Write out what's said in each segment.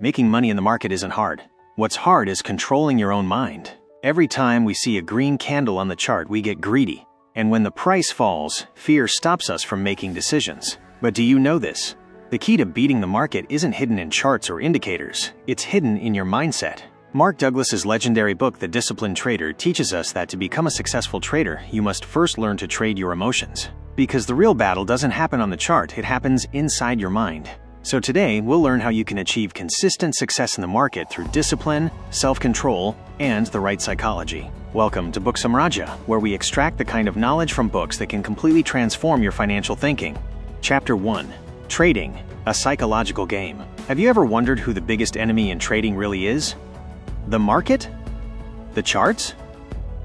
Making money in the market isn't hard. What's hard is controlling your own mind. Every time we see a green candle on the chart, we get greedy. And when the price falls, fear stops us from making decisions. But do you know this? The key to beating the market isn't hidden in charts or indicators. It's hidden in your mindset. Mark Douglas's legendary book, The Disciplined Trader, teaches us that to become a successful trader, you must first learn to trade your emotions. Because the real battle doesn't happen on the chart, it happens inside your mind. So today, we'll learn how you can achieve consistent success in the market through discipline, self-control, and the right psychology. Welcome to Book Samraja, where we extract the kind of knowledge from books that can completely transform your financial thinking. Chapter 1. Trading, a psychological game. Have you ever wondered who the biggest enemy in trading really is? The market? The charts?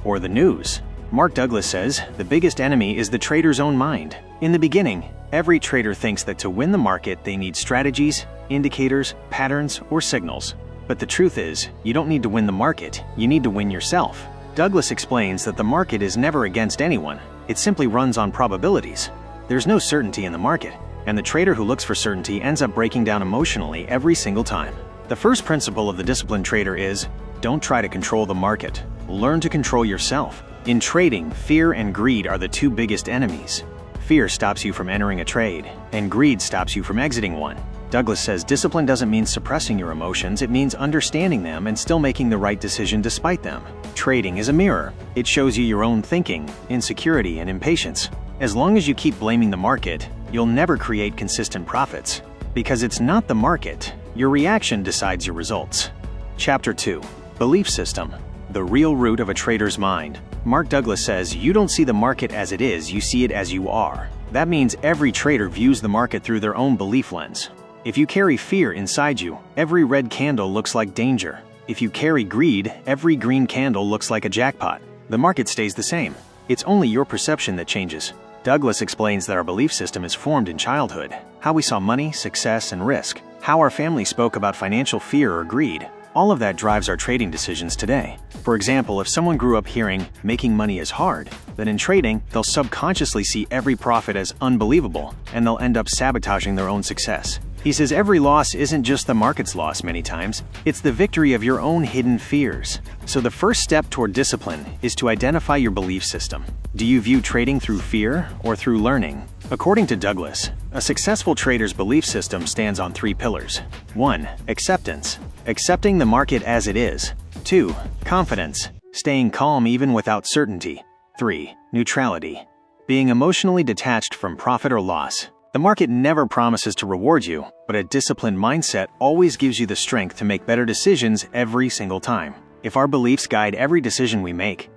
Or the news? Mark Douglas says the biggest enemy is the trader's own mind. In the beginning, every trader thinks that to win the market, they need strategies, indicators, patterns, or signals. But the truth is, you don't need to win the market, you need to win yourself. Douglas explains that the market is never against anyone. It simply runs on probabilities. There's no certainty in the market, and the trader who looks for certainty ends up breaking down emotionally every single time. The first principle of the disciplined trader is, don't try to control the market. Learn to control yourself. In trading, fear and greed are the two biggest enemies. Fear stops you from entering a trade, and greed stops you from exiting one. Douglas says discipline doesn't mean suppressing your emotions, it means understanding them and still making the right decision despite them. Trading is a mirror. It shows you your own thinking, insecurity, and impatience. As long as you keep blaming the market, you'll never create consistent profits. Because it's not the market, your reaction decides your results. Chapter 2. Belief System, the real root of a trader's mind. Mark Douglas says you don't see the market as it is, you see it as you are. That means every trader views the market through their own belief lens. If you carry fear inside you, every red candle looks like danger. If you carry greed, every green candle looks like a jackpot. The market stays the same. It's only your perception that changes. Douglas explains that our belief system is formed in childhood. How we saw money, success, and risk. How our family spoke about financial fear or greed. All of that drives our trading decisions today. For example, if someone grew up hearing, making money is hard, then in trading, they'll subconsciously see every profit as unbelievable, and they'll end up sabotaging their own success. He says every loss isn't just the market's loss many times, it's the victory of your own hidden fears. So the first step toward discipline is to identify your belief system. Do you view trading through fear or through learning? According to Douglas, a successful trader's belief system stands on 3 pillars. 1. Acceptance. Accepting the market as it is. 2. Confidence. Staying calm even without certainty. 3. Neutrality. Being emotionally detached from profit or loss. The market never promises to reward you, but a disciplined mindset always gives you the strength to make better decisions every single time. If our beliefs guide every decision we make,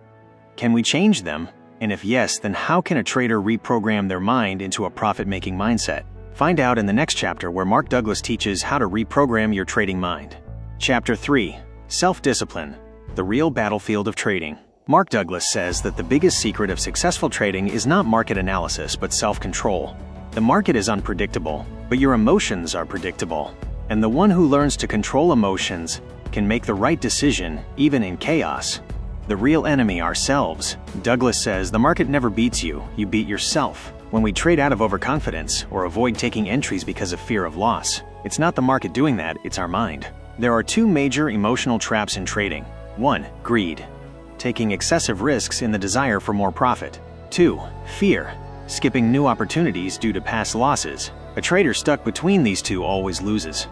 can we change them? And if yes, then how can a trader reprogram their mind into a profit-making mindset? Find out in the next chapter where Mark Douglas teaches how to reprogram your trading mind. Chapter 3. Self-discipline, the real battlefield of trading. Mark Douglas says that the biggest secret of successful trading is not market analysis but self-control. The market is unpredictable, but your emotions are predictable. And the one who learns to control emotions can make the right decision even in chaos. The real enemy, ourselves. Douglas says the market never beats you, you beat yourself. When we trade out of overconfidence or avoid taking entries because of fear of loss, it's not the market doing that, it's our mind. There are 2 major emotional traps in trading. 1. Greed. Taking excessive risks in the desire for more profit. 2. Fear. Skipping new opportunities due to past losses. A trader stuck between these 2 always loses.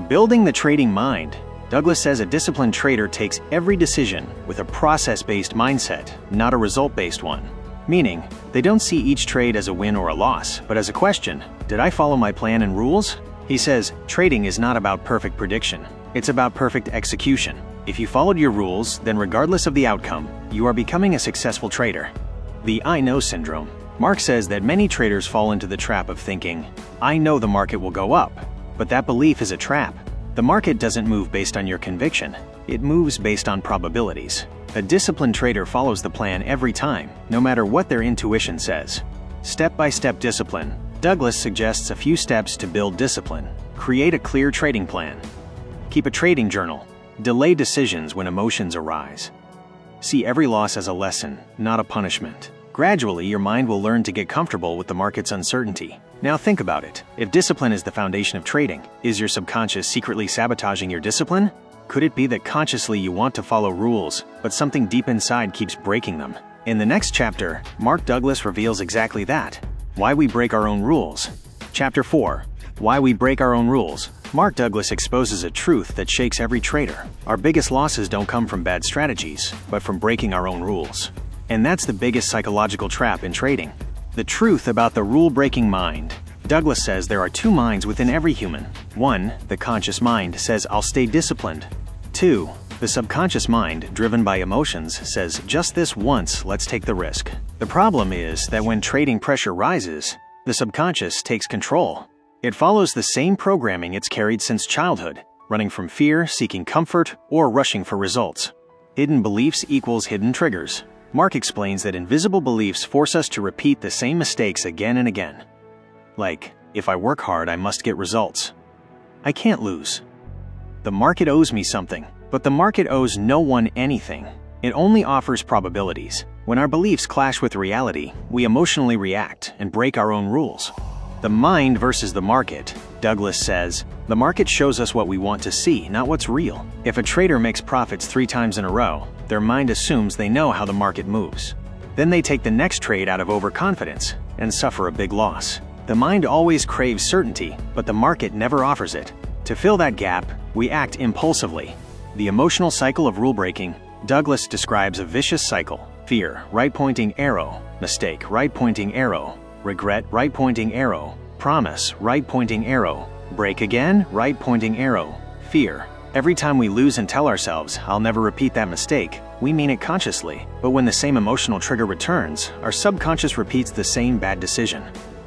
Building the trading mind. Douglas says a disciplined trader takes every decision with a process-based mindset, not a result-based one. Meaning, they don't see each trade as a win or a loss, but as a question, did I follow my plan and rules? He says, trading is not about perfect prediction. It's about perfect execution. If you followed your rules, then regardless of the outcome, you are becoming a successful trader. The I know syndrome. Mark says that many traders fall into the trap of thinking, I know the market will go up, but that belief is a trap. The market doesn't move based on your conviction. It moves based on probabilities. A disciplined trader follows the plan every time, no matter what their intuition says. Step-by-step discipline. Douglas suggests a few steps to build discipline. Create a clear trading plan. Keep a trading journal. Delay decisions when emotions arise. See every loss as a lesson, not a punishment. Gradually, your mind will learn to get comfortable with the market's uncertainty. Now think about it. If discipline is the foundation of trading, is your subconscious secretly sabotaging your discipline? Could it be that consciously you want to follow rules, but something deep inside keeps breaking them? In the next chapter, Mark Douglas reveals exactly that. Why we break our own rules. Chapter 4. Why we break our own rules. Mark Douglas exposes a truth that shakes every trader. Our biggest losses don't come from bad strategies, but from breaking our own rules. And that's the biggest psychological trap in trading. The truth about the rule-breaking mind. Douglas says there are two minds within every human. 1. The conscious mind says, "I'll stay disciplined." 2. The subconscious mind, driven by emotions, says, "Just this once, let's take the risk." The problem is that when trading pressure rises, the subconscious takes control. It follows the same programming it's carried since childhood, running from fear, seeking comfort, or rushing for results. Hidden beliefs equals hidden triggers. Mark explains that invisible beliefs force us to repeat the same mistakes again and again. Like, if I work hard, I must get results. I can't lose. The market owes me something, but the market owes no one anything. It only offers probabilities. When our beliefs clash with reality, we emotionally react and break our own rules. The mind versus the market. Douglas says, the market shows us what we want to see, not what's real. If a trader makes profits 3 times in a row, their mind assumes they know how the market moves. Then they take the next trade out of overconfidence and suffer a big loss. The mind always craves certainty, but the market never offers it. To fill that gap, we act impulsively. The emotional cycle of rule-breaking. Douglas describes a vicious cycle. Fear, right-pointing arrow. Mistake, right-pointing arrow. Regret, right-pointing arrow. Promise, right-pointing arrow. Break again, right-pointing arrow. Fear. Every time we lose and tell ourselves, "I'll never repeat that mistake," we mean it consciously. But when the same emotional trigger returns, our subconscious repeats the same bad decision.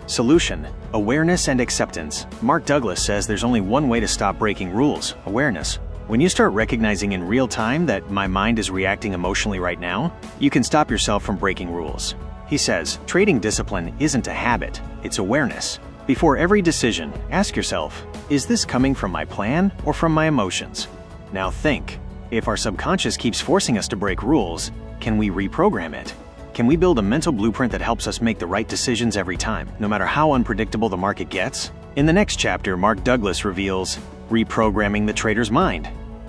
Solution: awareness and acceptance. Mark Douglas says there's only one way to stop breaking rules: awareness. When you start recognizing in real time that my mind is reacting emotionally right now, you can stop yourself from breaking rules. He says, trading discipline isn't a habit, it's awareness. Before every decision, ask yourself, is this coming from my plan or from my emotions? Now think, if our subconscious keeps forcing us to break rules, can we reprogram it? Can we build a mental blueprint that helps us make the right decisions every time, no matter how unpredictable the market gets? In the next chapter, Mark Douglas reveals reprogramming the trader's mind.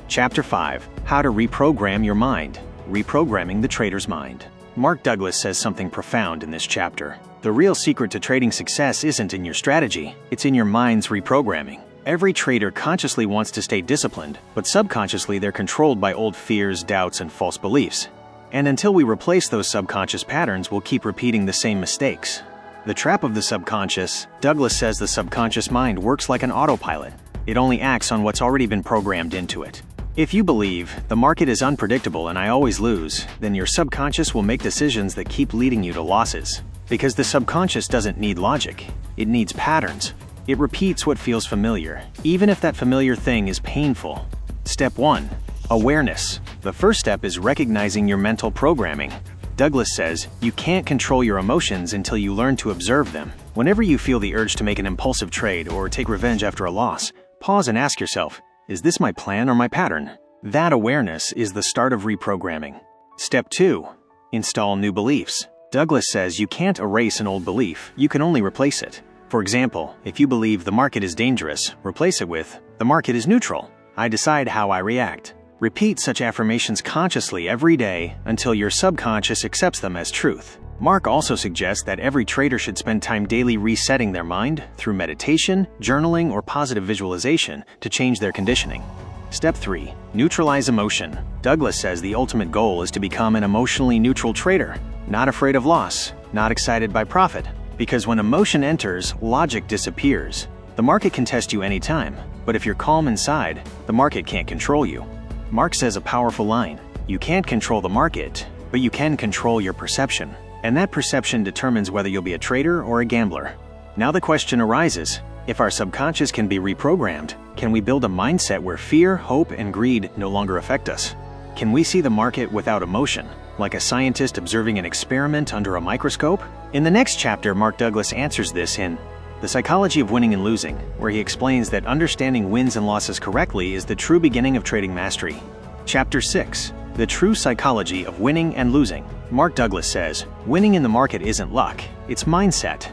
Chapter 5, how to reprogram your mind. Reprogramming the trader's mind. Mark Douglas says something profound in this chapter. The real secret to trading success isn't in your strategy, it's in your mind's reprogramming. Every trader consciously wants to stay disciplined, but subconsciously they're controlled by old fears, doubts, and false beliefs. And until we replace those subconscious patterns, we'll keep repeating the same mistakes. The trap of the subconscious. Douglas says the subconscious mind works like an autopilot. It only acts on what's already been programmed into it. If you believe the market is unpredictable and I always lose, then your subconscious will make decisions that keep leading you to losses. Because the subconscious doesn't need logic, it needs patterns. It repeats what feels familiar, even if that familiar thing is painful. Step 1. Awareness. The first step is recognizing your mental programming. Douglas says, you can't control your emotions until you learn to observe them. Whenever you feel the urge to make an impulsive trade or take revenge after a loss, pause and ask yourself, is this my plan or my pattern? That awareness is the start of reprogramming. Step 2. Install new beliefs. Douglas says you can't erase an old belief, you can only replace it. For example, if you believe the market is dangerous, replace it with, the market is neutral. I decide how I react. Repeat such affirmations consciously every day until your subconscious accepts them as truth. Mark also suggests that every trader should spend time daily resetting their mind through meditation, journaling, or positive visualization to change their conditioning. Step 3. Neutralize emotion. Douglas says the ultimate goal is to become an emotionally neutral trader, not afraid of loss, not excited by profit. Because when emotion enters, logic disappears. The market can test you anytime, but if you're calm inside, the market can't control you. Mark says a powerful line, you can't control the market, but you can control your perception. And that perception determines whether you'll be a trader or a gambler. Now the question arises, if our subconscious can be reprogrammed, can we build a mindset where fear, hope, and greed no longer affect us? Can we see the market without emotion, like a scientist observing an experiment under a microscope? In the next chapter, Mark Douglas answers this in The Psychology of Winning and Losing, where he explains that understanding wins and losses correctly is the true beginning of trading mastery. Chapter 6. The True Psychology of Winning and Losing. Mark Douglas says, winning in the market isn't luck, it's mindset.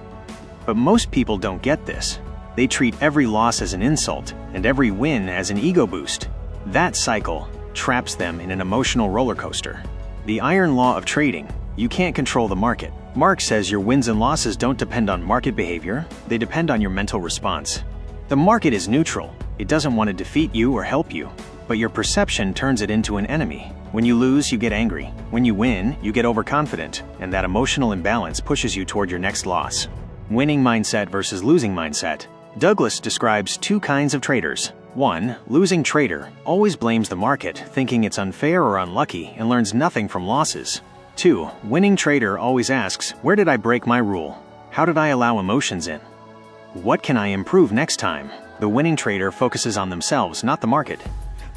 But most people don't get this. They treat every loss as an insult and every win as an ego boost. That cycle traps them in an emotional roller coaster. The iron law of trading: you can't control the market. Mark says your wins and losses don't depend on market behavior, they depend on your mental response. The market is neutral. It doesn't want to defeat you or help you, but your perception turns it into an enemy. When you lose, you get angry. When you win, you get overconfident, and that emotional imbalance pushes you toward your next loss. Winning mindset versus losing mindset. Douglas describes two kinds of traders. 1. Losing trader always blames the market, thinking it's unfair or unlucky, and learns nothing from losses. 2. Winning trader always asks, where did I break my rule? How did I allow emotions in? What can I improve next time? The winning trader focuses on themselves, not the market.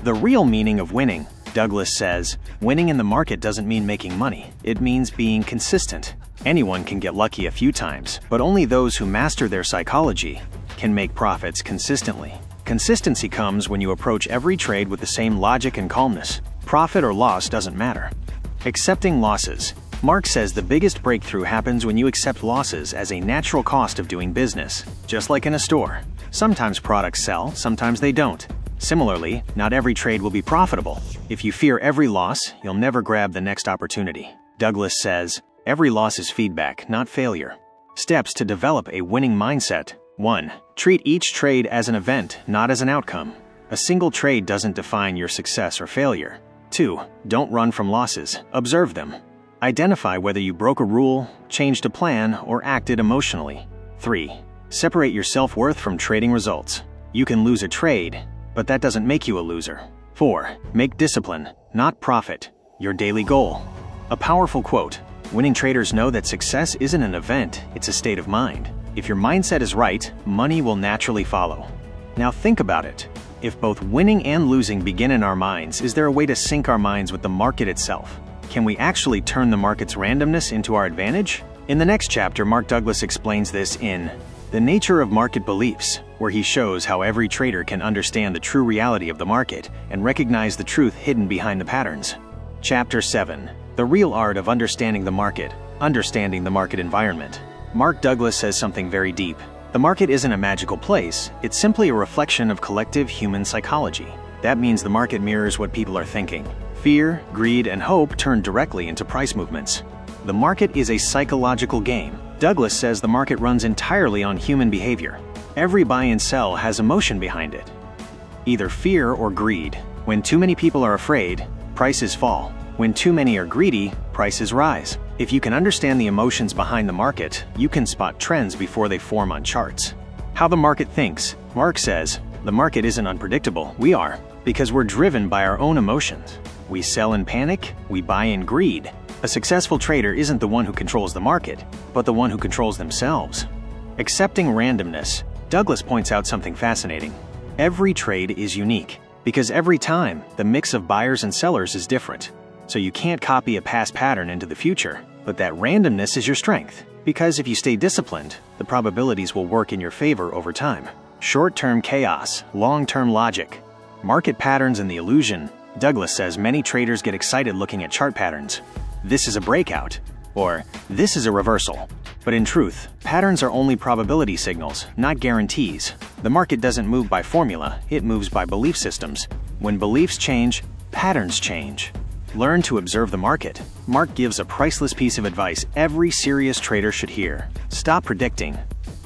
The real meaning of winning, Douglas says, winning in the market doesn't mean making money. It means being consistent. Anyone can get lucky a few times, but only those who master their psychology can make profits consistently. Consistency comes when you approach every trade with the same logic and calmness. Profit or loss doesn't matter. Accepting losses. Mark says the biggest breakthrough happens when you accept losses as a natural cost of doing business, just like in a store. Sometimes products sell, sometimes they don't. Similarly, not every trade will be profitable. If you fear every loss, you'll never grab the next opportunity. Douglas says, every loss is feedback, not failure. Steps to develop a winning mindset. 1. Treat each trade as an event, not as an outcome. A single trade doesn't define your success or failure. 2. Don't run from losses, observe them. Identify whether you broke a rule, changed a plan, or acted emotionally. 3. Separate your self-worth from trading results. You can lose a trade, but that doesn't make you a loser. 4. Make discipline, not profit, your daily goal. A powerful quote: winning traders know that success isn't an event, it's a state of mind. If your mindset is right, money will naturally follow. Now think about it. If both winning and losing begin in our minds, is there a way to sync our minds with the market itself? Can we actually turn the market's randomness into our advantage? In the next chapter, Mark Douglas explains this in The Nature of Market Beliefs, where he shows how every trader can understand the true reality of the market and recognize the truth hidden behind the patterns. Chapter 7. The Real Art of Understanding the Market, Understanding the Market Environment. Mark Douglas says something very deep. The market isn't a magical place, it's simply a reflection of collective human psychology. That means the market mirrors what people are thinking. Fear, greed, and hope turn directly into price movements. The market is a psychological game. Douglas says the market runs entirely on human behavior. Every buy and sell has emotion behind it. Either fear or greed. When too many people are afraid, prices fall. When too many are greedy, prices rise. If you can understand the emotions behind the market, you can spot trends before they form on charts. How the market thinks. Mark says, the market isn't unpredictable, we are, because we're driven by our own emotions. We sell in panic, we buy in greed. A successful trader isn't the one who controls the market, but the one who controls themselves. Accepting randomness. Douglas points out something fascinating. Every trade is unique, because every time, the mix of buyers and sellers is different. So you can't copy a past pattern into the future, but that randomness is your strength, because if you stay disciplined, the probabilities will work in your favor over time. Short-term chaos, long-term logic. Market patterns and the illusion. Douglas says many traders get excited looking at chart patterns. This is a breakout, or this is a reversal. But in truth, patterns are only probability signals, not guarantees. The market doesn't move by formula, it moves by belief systems. When beliefs change, patterns change. Learn to observe the market. Mark gives a priceless piece of advice every serious trader should hear. Stop predicting.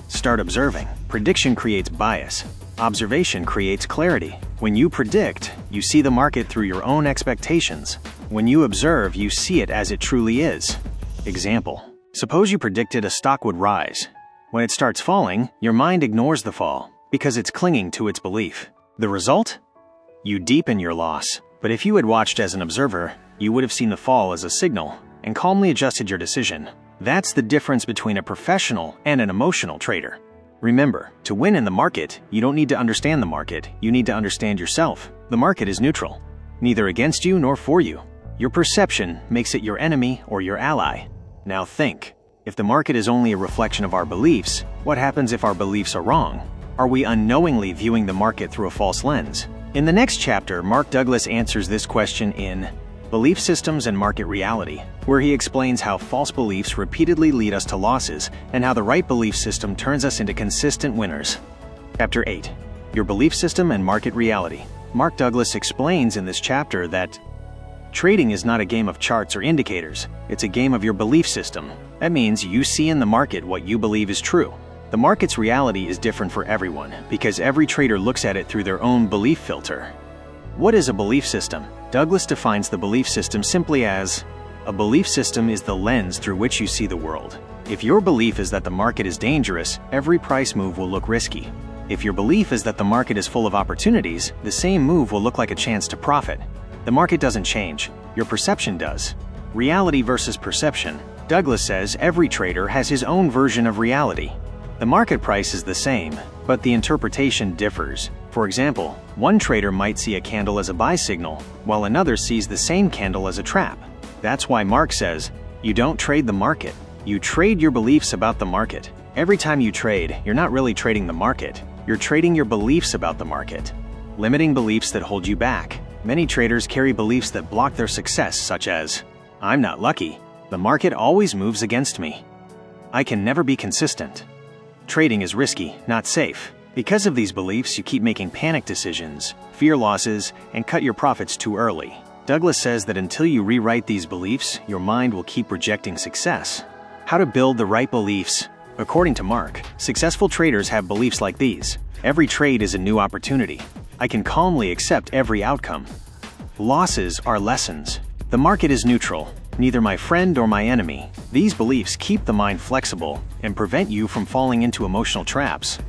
Start observing. Prediction creates bias. Observation creates clarity. When you predict, you see the market through your own expectations. When you observe, you see it as it truly is. Example. Suppose you predicted a stock would rise. When it starts falling, your mind ignores the fall because it's clinging to its belief. The result? You deepen your loss. But if you had watched as an observer, you would have seen the fall as a signal and calmly adjusted your decision. That's the difference between a professional and an emotional trader. Remember, to win in the market, you don't need to understand the market, you need to understand yourself. The market is neutral, neither against you nor for you. Your perception makes it your enemy or your ally. Now think, if the market is only a reflection of our beliefs, what happens if our beliefs are wrong? Are we unknowingly viewing the market through a false lens? In the next chapter, Mark Douglas answers this question in Belief Systems and Market Reality, where he explains how false beliefs repeatedly lead us to losses and how the right belief system turns us into consistent winners. Chapter 8. Your Belief System and Market Reality. Mark Douglas explains in this chapter that trading is not a game of charts or indicators, it's a game of your belief system. That means you see in the market what you believe is true. The market's reality is different for everyone because every trader looks at it through their own belief filter. What is a belief system? Douglas defines the belief system simply as, a belief system is the lens through which you see the world. If your belief is that the market is dangerous, every price move will look risky. If your belief is that the market is full of opportunities, the same move will look like a chance to profit. The market doesn't change, your perception does. Reality versus perception. Douglas says every trader has his own version of reality. The market price is the same, but the interpretation differs. For example, one trader might see a candle as a buy signal, while another sees the same candle as a trap. That's why Mark says, you don't trade the market, you trade your beliefs about the market. Every time you trade, you're not really trading the market, you're trading your beliefs about the market. Limiting beliefs that hold you back. Many traders carry beliefs that block their success, such as, I'm not lucky, the market always moves against me. I can never be consistent. Trading is risky, not safe. Because of these beliefs, you keep making panic decisions, fear losses, and cut your profits too early. Douglas says that until you rewrite these beliefs, your mind will keep rejecting success. How to build the right beliefs. According to Mark, successful traders have beliefs like these. Every trade is a new opportunity. I can calmly accept every outcome. Losses are lessons. The market is neutral, neither my friend or my enemy. These beliefs keep the mind flexible and prevent you from falling into emotional traps.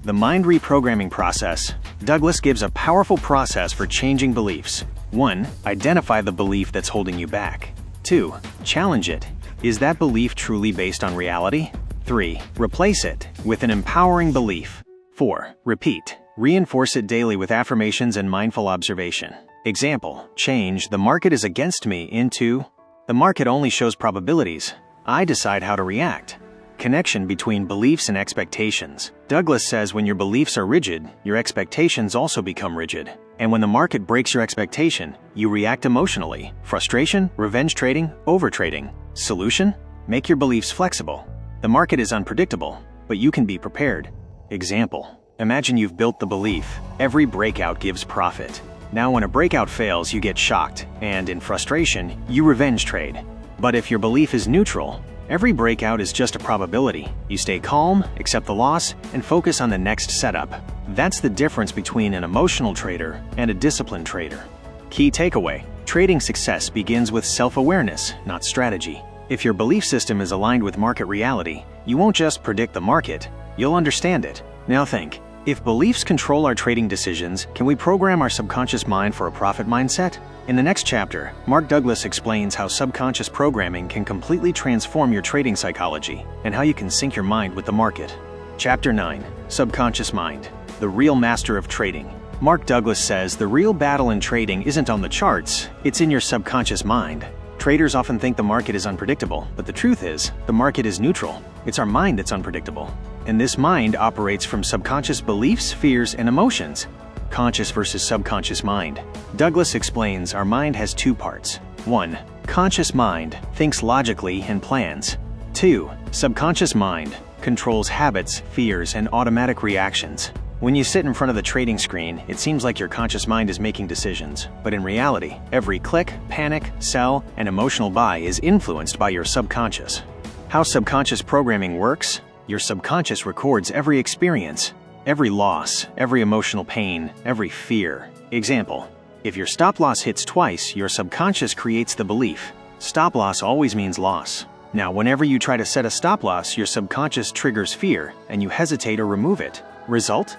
The mind reprogramming process. Douglas gives a powerful process for changing beliefs. 1. Identify the belief that's holding you back. 2. Challenge it. Is that belief truly based on reality? 3. Replace it with an empowering belief. 4. Repeat. Reinforce it daily with affirmations and mindful observation. Example, change the market is against me into the market only shows probabilities. I decide how to react. Connection between beliefs and expectations. Douglas says when your beliefs are rigid, your expectations also become rigid. And when the market breaks your expectation, you react emotionally. Frustration, revenge trading, overtrading. Solution? Make your beliefs flexible. The market is unpredictable, but you can be prepared. Example, imagine you've built the belief, every breakout gives profit. Now when a breakout fails, you get shocked, and in frustration, you revenge trade. But if your belief is neutral, every breakout is just a probability. You stay calm, accept the loss, and focus on the next setup. That's the difference between an emotional trader and a disciplined trader. Key takeaway, trading success begins with self-awareness, not strategy. If your belief system is aligned with market reality, you won't just predict the market, you'll understand it. Now think, if beliefs control our trading decisions, can we program our subconscious mind for a profit mindset? In the next chapter, Mark Douglas explains how subconscious programming can completely transform your trading psychology and how you can sync your mind with the market. Chapter 9. Subconscious Mind. The Real Master of Trading. Mark Douglas says the real battle in trading isn't on the charts, it's in your subconscious mind. Traders often think the market is unpredictable, but the truth is, the market is neutral. It's our mind that's unpredictable. And this mind operates from subconscious beliefs, fears, and emotions. Conscious versus subconscious mind. Douglas explains our mind has two parts. 1. Conscious mind thinks logically and plans. 2. Subconscious mind controls habits, fears, and automatic reactions. When you sit in front of the trading screen, it seems like your conscious mind is making decisions. But in reality, every click, panic, sell, and emotional buy is influenced by your subconscious. How subconscious programming works? Your subconscious records every experience, every loss, every emotional pain, every fear. Example, if your stop loss hits twice, your subconscious creates the belief, stop loss always means loss. Now, whenever you try to set a stop loss, your subconscious triggers fear, and you hesitate or remove it. Result?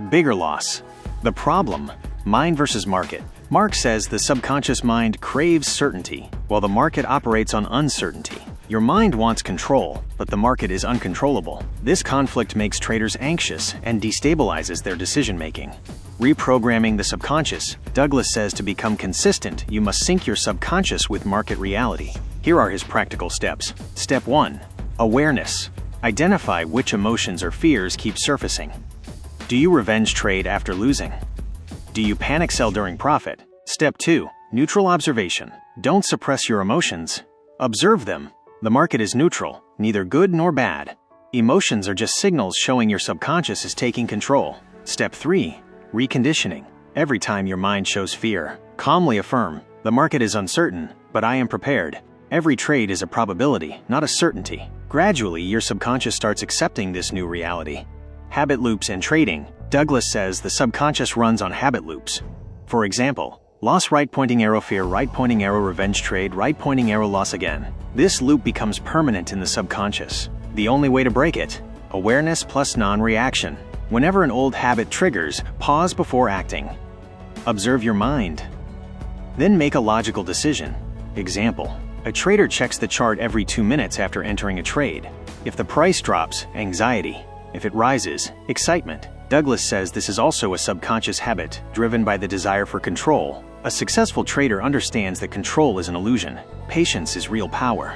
Bigger loss. The problem? Mind versus market. Mark says the subconscious mind craves certainty, while the market operates on uncertainty. Your mind wants control, but the market is uncontrollable. This conflict makes traders anxious and destabilizes their decision-making. Reprogramming the subconscious. Douglas says to become consistent, you must sync your subconscious with market reality. Here are his practical steps. Step 1. Awareness. Identify which emotions or fears keep surfacing. Do you revenge trade after losing? Do you panic sell during profit? Step 2. Neutral observation. Don't suppress your emotions. Observe them. The market is neutral, neither good nor bad. Emotions are just signals showing your subconscious is taking control. Step 3. Reconditioning. Every time your mind shows fear, calmly affirm, the market is uncertain, but I am prepared. Every trade is a probability, not a certainty. Gradually, your subconscious starts accepting this new reality. Habit loops in trading. Douglas says the subconscious runs on habit loops. For example, loss right pointing arrow fear right pointing arrow revenge trade right pointing arrow loss again. This loop becomes permanent in the subconscious. The only way to break it: awareness plus non-reaction. Whenever an old habit triggers, pause before acting. Observe your mind. Then make a logical decision. Example: a trader checks the chart every 2 minutes after entering a trade. If the price drops, anxiety. If it rises, excitement. Douglas says this is also a subconscious habit, driven by the desire for control. A successful trader understands that control is an illusion. Patience is real power.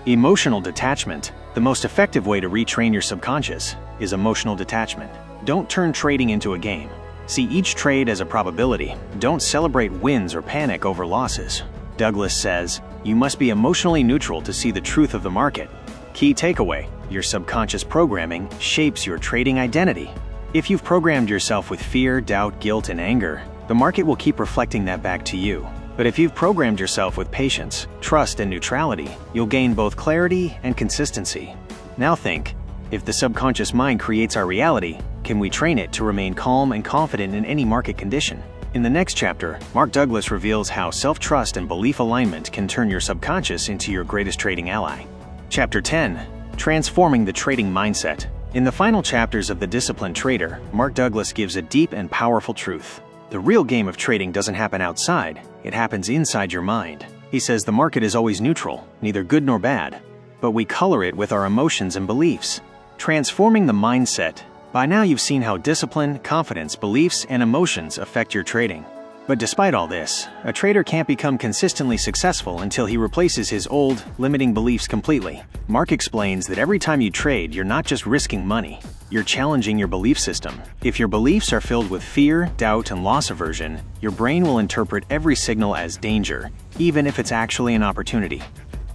Emotional detachment. The most effective way to retrain your subconscious is emotional detachment. Don't turn trading into a game. See each trade as a probability. Don't celebrate wins or panic over losses. Douglas says, you must be emotionally neutral to see the truth of the market. Key takeaway: your subconscious programming shapes your trading identity. If you've programmed yourself with fear, doubt, guilt, and anger, the market will keep reflecting that back to you. But if you've programmed yourself with patience, trust, and neutrality, you'll gain both clarity and consistency. Now think, if the subconscious mind creates our reality, can we train it to remain calm and confident in any market condition? In the next chapter, Mark Douglas reveals how self-trust and belief alignment can turn your subconscious into your greatest trading ally. Chapter 10. Transforming the Trading Mindset. In the final chapters of The Disciplined Trader, Mark Douglas gives a deep and powerful truth. The real game of trading doesn't happen outside, it happens inside your mind. He says the market is always neutral, neither good nor bad, but we color it with our emotions and beliefs. Transforming the mindset. By now you've seen how discipline, confidence, beliefs, and emotions affect your trading. But despite all this, a trader can't become consistently successful until he replaces his old, limiting beliefs completely. Mark explains that every time you trade, you're not just risking money, you're challenging your belief system. If your beliefs are filled with fear, doubt, and loss aversion, your brain will interpret every signal as danger, even if it's actually an opportunity.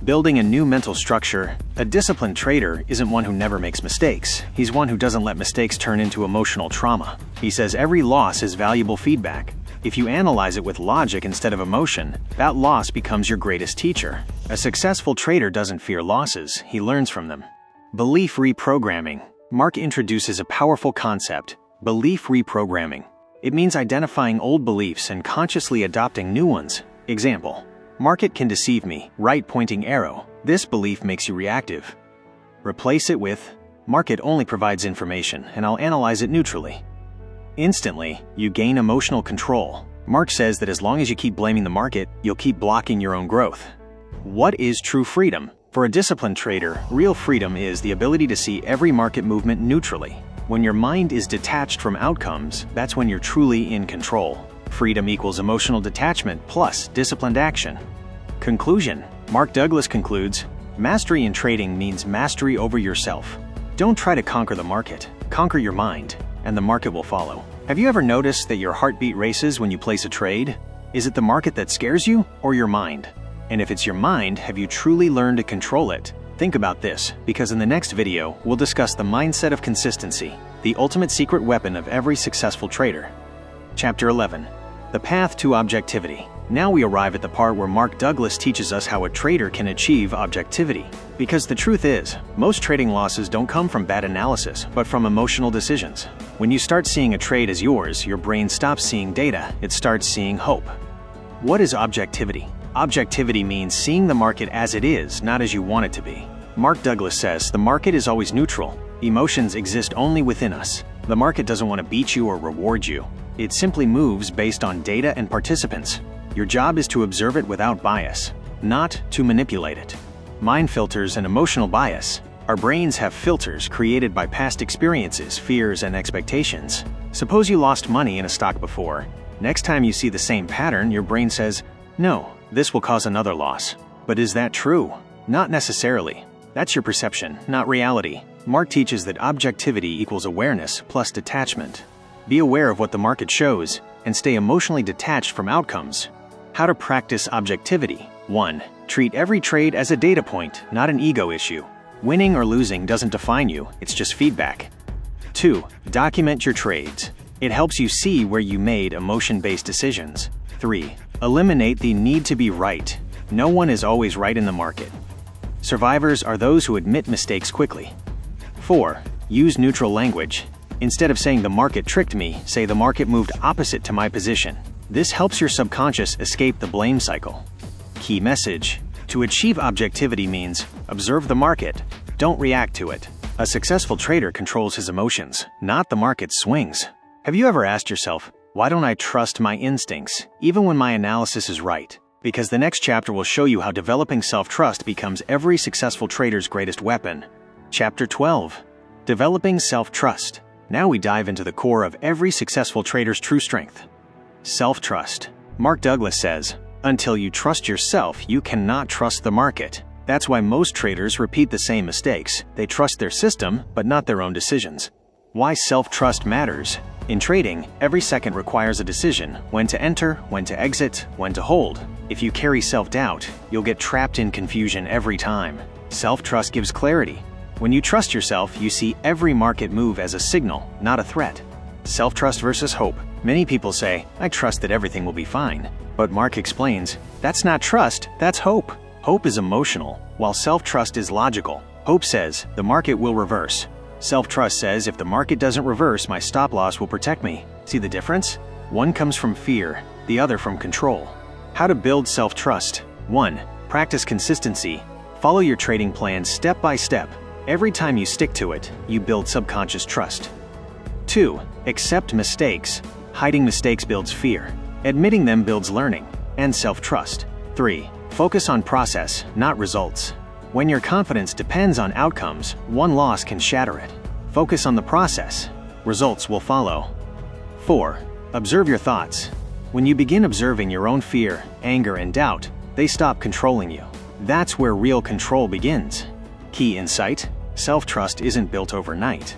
Building a new mental structure. A disciplined trader isn't one who never makes mistakes. He's one who doesn't let mistakes turn into emotional trauma. He says every loss is valuable feedback. If you analyze it with logic instead of emotion, that loss becomes your greatest teacher. A successful trader doesn't fear losses, he learns from them. Belief reprogramming. Mark introduces a powerful concept: belief reprogramming. It means identifying old beliefs and consciously adopting new ones. Example: market can deceive me, right pointing arrow. This belief makes you reactive. Replace it with, market only provides information and I'll analyze it neutrally. Instantly, you gain emotional control. Mark says that as long as you keep blaming the market, you'll keep blocking your own growth. What is true freedom? For a disciplined trader, real freedom is the ability to see every market movement neutrally. When your mind is detached from outcomes, that's when you're truly in control. Freedom equals emotional detachment plus disciplined action. Conclusion. Mark Douglas concludes, mastery in trading means mastery over yourself. Don't try to conquer the market, conquer your mind, and the market will follow. Have you ever noticed that your heartbeat races when you place a trade? Is it the market that scares you, or your mind? And if it's your mind, have you truly learned to control it? Think about this, because in the next video, we'll discuss the mindset of consistency, the ultimate secret weapon of every successful trader. Chapter 11. The Path to Objectivity. Now we arrive at the part where Mark Douglas teaches us how a trader can achieve objectivity. Because the truth is, most trading losses don't come from bad analysis, but from emotional decisions. When you start seeing a trade as yours, your brain stops seeing data, it starts seeing hope. What is objectivity? Objectivity means seeing the market as it is, not as you want it to be. Mark Douglas says the market is always neutral. Emotions exist only within us. The market doesn't want to beat you or reward you. It simply moves based on data and participants. Your job is to observe it without bias, not to manipulate it. Mind filters and emotional bias. Our brains have filters created by past experiences, fears, and expectations. Suppose you lost money in a stock before. Next time you see the same pattern, your brain says, no, this will cause another loss. But is that true? Not necessarily. That's your perception, not reality. Mark teaches that objectivity equals awareness plus detachment. Be aware of what the market shows and stay emotionally detached from outcomes. How to practice objectivity. 1. Treat every trade as a data point, not an ego issue. Winning or losing doesn't define you, it's just feedback. 2. Document your trades. It helps you see where you made emotion-based decisions. 3. Eliminate the need to be right. No one is always right in the market. Survivors are those who admit mistakes quickly. 4. Use neutral language. Instead of saying the market tricked me, say the market moved opposite to my position. This helps your subconscious escape the blame cycle. Key message. To achieve objectivity means observe the market, don't react to it. A successful trader controls his emotions, not the market's swings. Have you ever asked yourself, why don't I trust my instincts, even when my analysis is right? Because the next chapter will show you how developing self-trust becomes every successful trader's greatest weapon. Chapter 12. Developing self-trust. Now we dive into the core of every successful trader's true strength. Self-trust. Mark Douglas says, until you trust yourself, you cannot trust the market. That's why most traders repeat the same mistakes. They trust their system, but not their own decisions. Why self-trust matters. In trading, every second requires a decision: when to enter, when to exit, when to hold. If you carry self-doubt, you'll get trapped in confusion every time. Self-trust gives clarity. When you trust yourself, you see every market move as a signal, not a threat. Self-trust versus hope. Many people say, I trust that everything will be fine. But Mark explains, that's not trust, that's hope. Hope is emotional, while self-trust is logical. Hope says, the market will reverse. Self-trust says, if the market doesn't reverse, my stop-loss will protect me. See the difference? One comes from fear, the other from control. How to build self-trust. 1. Practice consistency. Follow your trading plan step by step. Every time you stick to it, you build subconscious trust. 2. Accept mistakes. Hiding mistakes builds fear. Admitting them builds learning and self-trust. 3. Focus on process, not results. When your confidence depends on outcomes, one loss can shatter it. Focus on the process. Results will follow. 4. Observe your thoughts. When you begin observing your own fear, anger, and doubt, they stop controlling you. That's where real control begins. Key insight: self-trust isn't built overnight.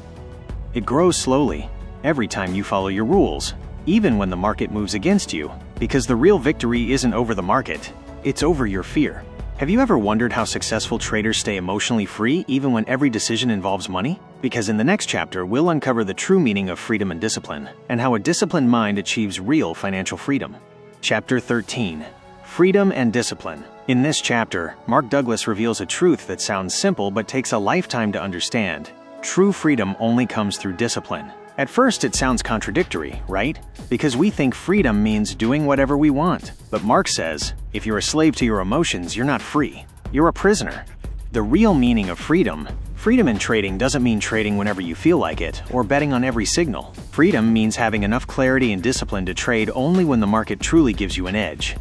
It grows slowly, every time you follow your rules, even when the market moves against you, because the real victory isn't over the market, it's over your fear. Have you ever wondered how successful traders stay emotionally free even when every decision involves money? Because in the next chapter, we'll uncover the true meaning of freedom and discipline, and how a disciplined mind achieves real financial freedom. Chapter 13. Freedom and Discipline. In this chapter, Mark Douglas reveals a truth that sounds simple but takes a lifetime to understand. True freedom only comes through discipline. At first, it sounds contradictory, right? Because we think freedom means doing whatever we want. But Mark says, if you're a slave to your emotions, you're not free. You're a prisoner. The real meaning of freedom in trading doesn't mean trading whenever you feel like it, or betting on every signal. Freedom means having enough clarity and discipline to trade only when the market truly gives you an edge.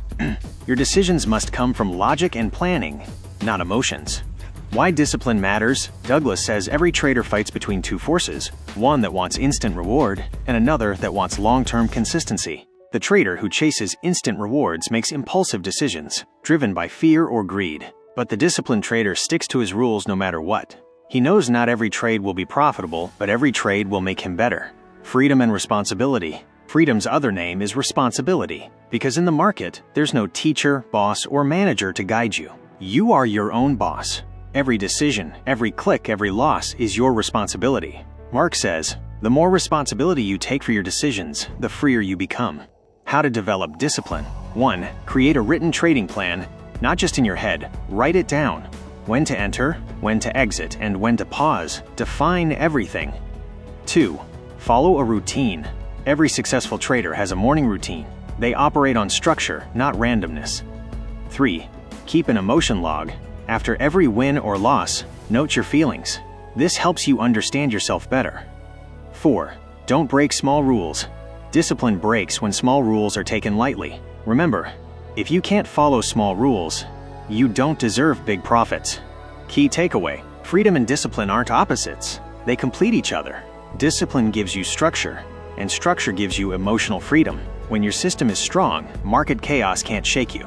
Your decisions must come from logic and planning, not emotions. Why discipline matters? Douglas says every trader fights between two forces, one that wants instant reward and another that wants long-term consistency. The trader who chases instant rewards makes impulsive decisions, driven by fear or greed. But the disciplined trader sticks to his rules no matter what. He knows not every trade will be profitable, but every trade will make him better. Freedom and responsibility. Freedom's other name is responsibility, because in the market, there's no teacher, boss, or manager to guide you. You are your own boss. Every decision, every click, every loss is your responsibility. Mark says, the more responsibility you take for your decisions, the freer you become. How to develop discipline. 1. Create a written trading plan, not just in your head, write it down. When to enter, when to exit, and when to pause. Define everything. 2. Follow a routine. Every successful trader has a morning routine. They operate on structure, not randomness. 3. Keep an emotion log. After every win or loss, note your feelings. This helps you understand yourself better. 4. Don't break small rules. Discipline breaks when small rules are taken lightly. Remember, if you can't follow small rules, you don't deserve big profits. Key takeaway: freedom and discipline aren't opposites. They complete each other. Discipline gives you structure, and structure gives you emotional freedom. When your system is strong, market chaos can't shake you.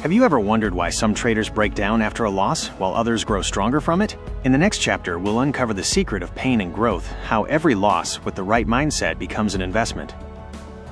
Have you ever wondered why some traders break down after a loss while others grow stronger from it? In the next chapter, we'll uncover the secret of pain and growth, how every loss with the right mindset becomes an investment.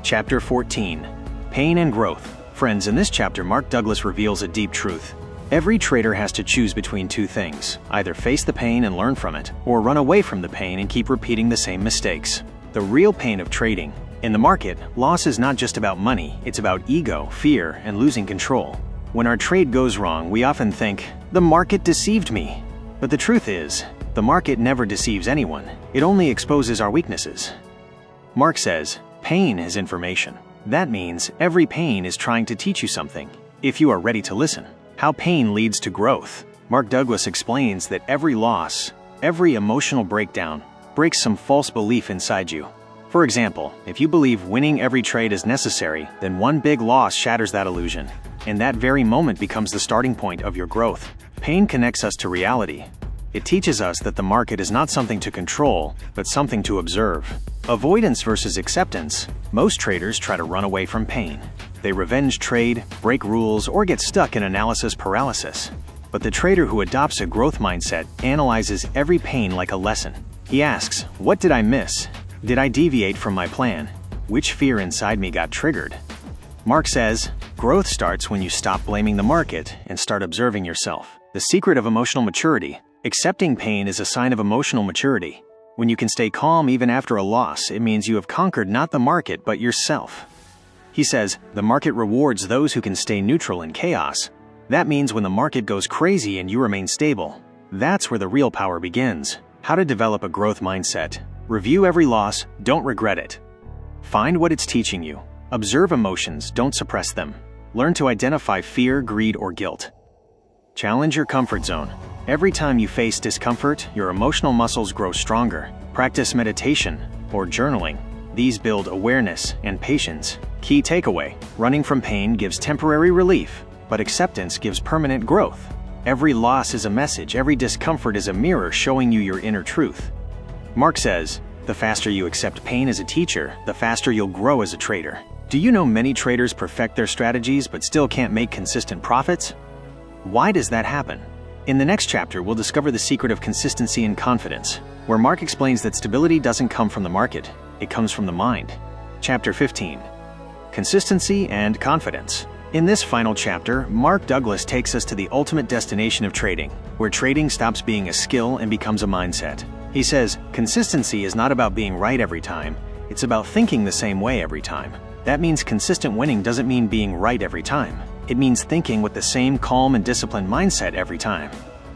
Chapter 14. Pain and Growth. Friends, in this chapter, Mark Douglas reveals a deep truth. Every trader has to choose between two things: either face the pain and learn from it, or run away from the pain and keep repeating the same mistakes. The real pain of trading. In the market, loss is not just about money, it's about ego, fear, and losing control. When our trade goes wrong, we often think, "The market deceived me." But the truth is, the market never deceives anyone. It only exposes our weaknesses. Mark says, pain is information. That means every pain is trying to teach you something, if you are ready to listen. How pain leads to growth. Mark Douglas explains that every loss, every emotional breakdown, breaks some false belief inside you. For example, if you believe winning every trade is necessary, then one big loss shatters that illusion, and that very moment becomes the starting point of your growth. Pain connects us to reality. It teaches us that the market is not something to control, but something to observe. Avoidance versus acceptance. Most traders try to run away from pain. They revenge trade, break rules, or get stuck in analysis paralysis. But the trader who adopts a growth mindset analyzes every pain like a lesson. He asks, what did I miss? Did I deviate from my plan? Which fear inside me got triggered? Mark says, growth starts when you stop blaming the market and start observing yourself. The secret of emotional maturity. Accepting pain is a sign of emotional maturity. When you can stay calm even after a loss, it means you have conquered not the market but yourself. He says, the market rewards those who can stay neutral in chaos. That means when the market goes crazy and you remain stable. That's where the real power begins. How to develop a growth mindset. Review every loss, don't regret it. Find what it's teaching you. Observe emotions, don't suppress them. Learn to identify fear, greed, or guilt. Challenge your comfort zone. Every time you face discomfort, your emotional muscles grow stronger. Practice meditation or journaling. These build awareness and patience. Key takeaway: running from pain gives temporary relief, but acceptance gives permanent growth. Every loss is a message, every discomfort is a mirror showing you your inner truth. Mark says, the faster you accept pain as a teacher, the faster you'll grow as a trader. Do you know many traders perfect their strategies but still can't make consistent profits? Why does that happen? In the next chapter, we'll discover the secret of consistency and confidence, where Mark explains that stability doesn't come from the market, it comes from the mind. Chapter 15. Consistency and confidence. In this final chapter, Mark Douglas takes us to the ultimate destination of trading, where trading stops being a skill and becomes a mindset. He says, consistency is not about being right every time, it's about thinking the same way every time. That means consistent winning doesn't mean being right every time. It means thinking with the same calm and disciplined mindset every time.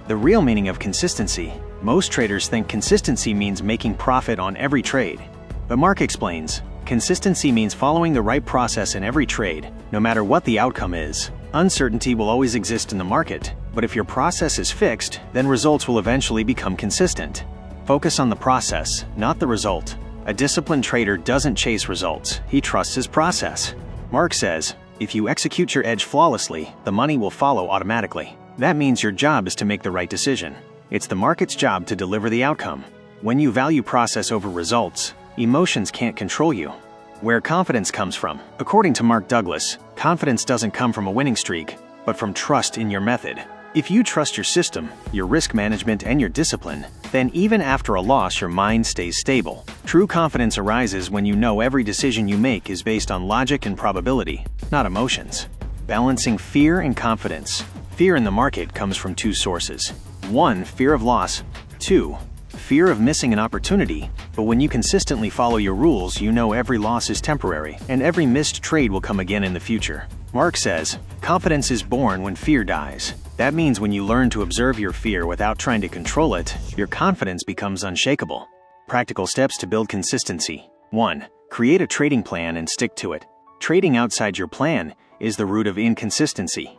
The real meaning of consistency. Most traders think consistency means making profit on every trade. But Mark explains, consistency means following the right process in every trade, no matter what the outcome is. Uncertainty will always exist in the market, but if your process is fixed, then results will eventually become consistent. Focus on the process, not the result. A disciplined trader doesn't chase results, he trusts his process. Mark says, if you execute your edge flawlessly, the money will follow automatically. That means your job is to make the right decision. It's the market's job to deliver the outcome. When you value process over results, emotions can't control you. Where confidence comes from. According to Mark Douglas, confidence doesn't come from a winning streak, but from trust in your method. If you trust your system, your risk management, and your discipline, then even after a loss, your mind stays stable. True confidence arises when you know every decision you make is based on logic and probability, not emotions. Balancing fear and confidence. Fear in the market comes from two sources. 1. Fear of loss. 2. Fear of missing an opportunity. But when you consistently follow your rules, you know every loss is temporary, and every missed trade will come again in the future. Mark says, confidence is born when fear dies. That means when you learn to observe your fear without trying to control it, your confidence becomes unshakable. Practical steps to build consistency. 1. Create a trading plan and stick to it. Trading outside your plan is the root of inconsistency.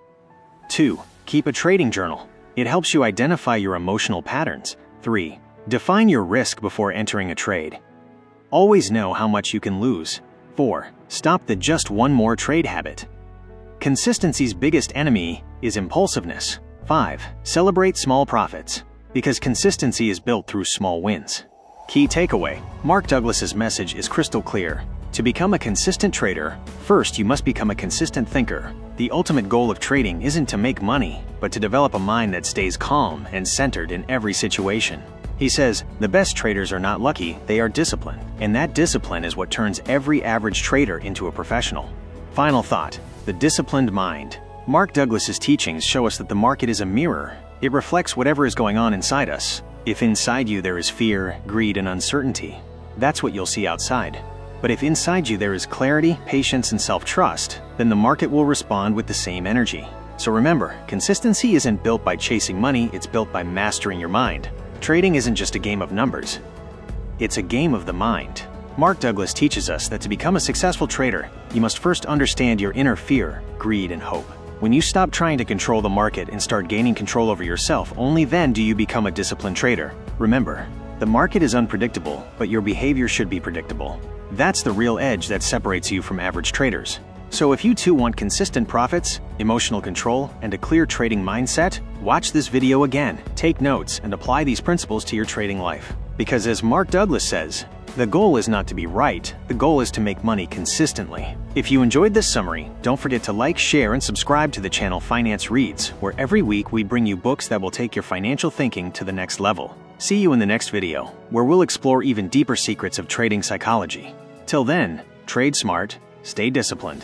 2. Keep a trading journal. It helps you identify your emotional patterns. 3. Define your risk before entering a trade. Always know how much you can lose. 4. Stop the just one more trade habit. Consistency's biggest enemy is impulsiveness. 5. Celebrate small profits, because consistency is built through small wins. Key takeaway: Mark Douglas's message is crystal clear. To become a consistent trader, first you must become a consistent thinker. The ultimate goal of trading isn't to make money, but to develop a mind that stays calm and centered in every situation. He says, the best traders are not lucky, they are disciplined. And that discipline is what turns every average trader into a professional. Final thought: The disciplined mind. Mark Douglas's teachings show us that the market is a mirror. It reflects whatever is going on inside us. If inside you there is fear, greed, and uncertainty, that's what you'll see outside. But if inside you there is clarity, patience, and self-trust, then the market will respond with the same energy. So remember, consistency isn't built by chasing money, it's built by mastering your mind. Trading isn't just a game of numbers. It's a game of the mind. Mark Douglas teaches us that to become a successful trader, you must first understand your inner fear, greed, and hope. When you stop trying to control the market and start gaining control over yourself, only then do you become a disciplined trader. Remember, the market is unpredictable, but your behavior should be predictable. That's the real edge that separates you from average traders. So if you too want consistent profits, emotional control, and a clear trading mindset, watch this video again, take notes, and apply these principles to your trading life. Because as Mark Douglas says, the goal is not to be right, the goal is to make money consistently. If you enjoyed this summary, don't forget to like, share, and subscribe to the channel Finance Reads, where every week we bring you books that will take your financial thinking to the next level. See you in the next video, where we'll explore even deeper secrets of trading psychology. Till then, trade smart, stay disciplined,